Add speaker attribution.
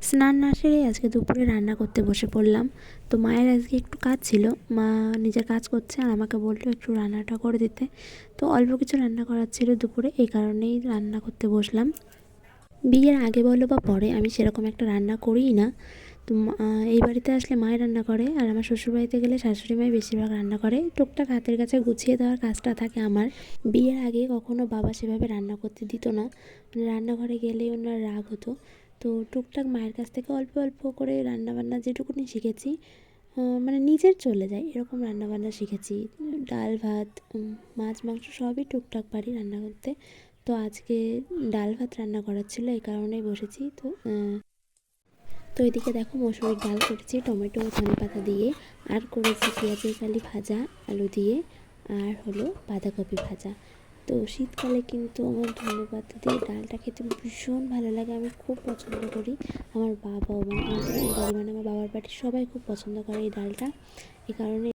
Speaker 1: স্নান না সেরে আজকে দুপুরে রান্না করতে বসে পড়লাম। তো মায়ের আজকে একটু কাজ ছিল, মা নিজের কাজ করছে আর আমাকে বললো একটু রান্নাটা করে দিতে। তো অল্প কিছু রান্না করার ছিল দুপুরে, এই কারণেই রান্না করতে বসলাম। বিয়ের আগে বলো বা পরে আমি সেরকম একটা রান্না করিই না। তো এই বাড়িতে আসলে মায়ের রান্না করে, আর আমার শ্বশুরবাড়িতে গেলে শাশুড়ি মাই বেশিরভাগ রান্না করে। টুকটাক হাতের কাছে গুছিয়ে দেওয়ার কাজটা থাকে আমার। বিয়ের আগে কখনো বাবা সেভাবে রান্না করতে দিত না, মানে রান্নাঘরে গেলেই ওনার রাগ হতো। তো টুকটাক মায়ের কাছ থেকে অল্প অল্প করে রান্নাবান্না যেটুকুনি শিখেছি, মানে নিজের চলে যায় এরকম রান্নাবান্না শিখেছি। ডাল ভাত, মাছ মাংস সবই টুকটাক পারি রান্না করতে। তো আজকে ডাল ভাত রান্না করার ছিল, এই কারণেই বসেছি। তো এদিকে দেখো মসুরির ডাল করেছি টমেটো ও ধনেপাতা দিয়ে, আর করেছি পেঁয়াজের কালি ভাজা আলু দিয়ে, আর হলো বাঁধাকপি ভাজা। তো শীতকালে কিন্তু আমার ধনেপাতা দিয়ে ডালটা খেতে ভীষণ ভালো লাগে, আমি খুব পছন্দ করি। আমার বাবাও, মানে আমাদের এই বাড়ি, মানে আমার বাবার বাড়ির সবাই খুব পছন্দ করে এই ডালটা। এই কারণে